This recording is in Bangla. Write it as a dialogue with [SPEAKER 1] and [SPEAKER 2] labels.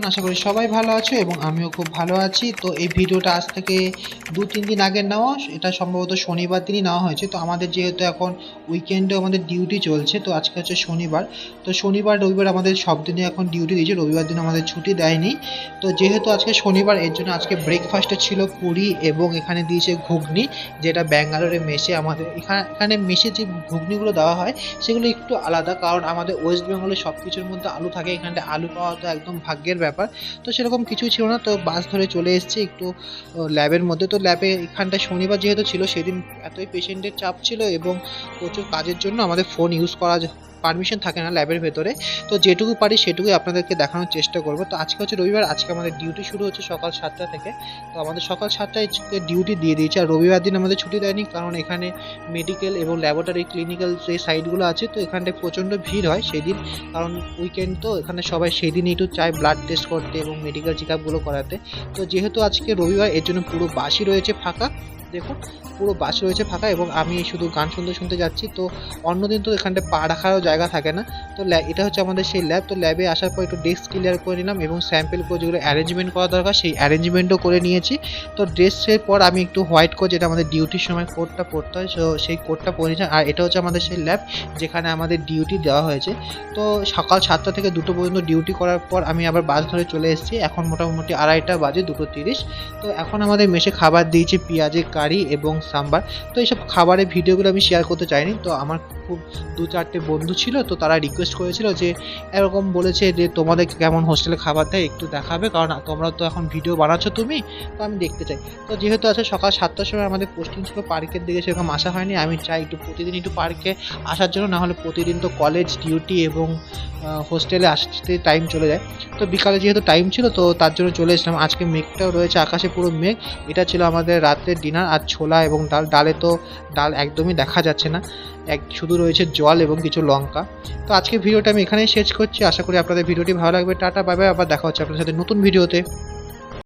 [SPEAKER 1] আশা করি সবাই ভালো আছো এবং আমিও খুব ভালো আছি। তো এই ভিডিওটা আজ থেকে 2-3 দিন আগের নেওয়া। এটা সম্ভবত শনিবার দিনই নেওয়া হয়েছে। তো আমাদের যেহেতু এখন উইকেন্ডে আমাদের ডিউটি চলছে, তো আজকে হচ্ছে শনিবার। তো শনিবার রবিবার আমাদের সব দিনে এখন ডিউটি দিয়েছে, রবিবার দিন আমাদের ছুটি দেয়নি। তো যেহেতু আজকে শনিবার, এর জন্য আজকে ব্রেকফাস্টে ছিল পুরি এবং এখানে দিয়েছে ঘুগনি, যেটা ব্যাঙ্গালোরে মেসে আমাদের এখানে মেসে যে ঘুগনিগুলো দেওয়া হয় সেগুলো একটু আলাদা, কারণ আমাদের ওয়েস্ট বেঙ্গলে সব কিছুর মধ্যে আলু থাকে, এখানটা আলু পাওয়া তো একদম ভাগ্যের ব্যাপার। তো সেরকম কিছুই ছিল না, তো বাস ধরে চলে এসেছি একটু ল্যাবের মধ্যে। তো ল্যাবে এখানটা শনিবার যেহেতু ছিল, সেদিন এতই পেশেন্টের চাপ ছিল এবং প্রচুর কাজের জন্য আমাদের ফোন ইউজ করা পারমিশন থাকে না ল্যাবের ভেতরে। তো যেটুকু পারি সেটুকুই আপনাদেরকে দেখানোর চেষ্টা করবো। তো আজকে হচ্ছে রবিবার, আজকে আমাদের ডিউটি শুরু হচ্ছে সকাল 7টা থেকে। তো আমাদের সকাল 7টায় ডিউটি দিয়ে দিয়েছে, আর রবিবার দিন আমাদের ছুটি দেয়নি, কারণ এখানে মেডিকেল এবং ল্যাবরেটরি ক্লিনিক্যাল যে সাইটগুলো আছে, তো এখানটায় প্রচণ্ড ভিড় হয় সেই দিন, কারণ উইকেন্ড, তো এখানে সবাই সেই দিনই একটু চায় ব্লাড টেস্ট করতে এবং মেডিকেল চেক আপগুলো করাতে। তো যেহেতু আজকে রবিবার, এর জন্য পুরো বাসই রয়েছে ফাঁকা। দেখুন, পুরো বাস রয়েছে ফাঁকা এবং আমি শুধু গান শুনতে শুনতে যাচ্ছি। তো অন্যদিন তো এখানটায় পা রাখারও জায়গা থাকে না। তো এটা হচ্ছে আমাদের সেই ল্যাব। তো ল্যাবে আসার পর একটু ডেস্ক ক্লিয়ার করে নিলাম এবং স্যাম্পেল করে যেগুলো অ্যারেঞ্জমেন্ট করা দরকার সেই অ্যারেঞ্জমেন্টও করে নিয়েছি। তো ড্রেসের পর আমি একটু হোয়াইট কোট, যেটা আমাদের ডিউটির সময় কোটটা পরতে হয়, সো সেই কোটটা পরে নিয়েছি। আর এটা হচ্ছে আমাদের সেই ল্যাব যেখানে আমাদের ডিউটি দেওয়া হয়েছে। তো সকাল 7টা থেকে 2টো পর্যন্ত ডিউটি করার পর আমি আবার বাস ধরে চলে এসেছি। এখন মোটামুটি 2:30 বাজে, 2:30। তো এখন আমাদের মেসে খাবার দিয়েছে পেঁয়াজের কারি এবং সাম্বার। তো এইসব খাবারের ভিডিওগুলো আমি শেয়ার করতে চাইনি। তো আমার খুব 2-4টে বন্ধু ছিল, তো তারা রিকোয়েস্ট করেছিল যে এরকম বলেছে যে তোমাদের কেমন হোস্টেলে খাবার দেয় একটু দেখাবে, কারণ তোমরা তো এখন ভিডিও বানাচ্ছ তুমি, তো আমি দেখতে চাই। তো যেহেতু আছে সকাল 7টার সময় আমাদের পোস্টিং ছিল, পার্কের দিকে সেরকম আসা হয়নি। আমি চাই একটু প্রতিদিন একটু পার্কে আসার জন্য, না হলে প্রতিদিন তো কলেজ ডিউটি এবং হোস্টেলে আসতে টাইম চলে যায়। তো বিকালে যেহেতু টাইম ছিল, তো তার জন্য চলে এসলাম। আজকে মেঘটাও রয়েছে, আকাশে পুরো মেঘ। এটা ছিল আমাদের রাত্রের ডিনার। আর ছোলা এবং ডালে তো ডাল একদমই দেখা যাচ্ছে না, শুধু রয়েছে জল এবং কিছু লঙ্কা। তো আজকে ভিডিওটা আমি এখানেই শেষ করছি। আশা করি আপনাদের ভিডিওটি ভালো লাগবে। Tata, bye bye. আবার দেখা হচ্ছে আপনাদের সাথে নতুন ভিডিওতে।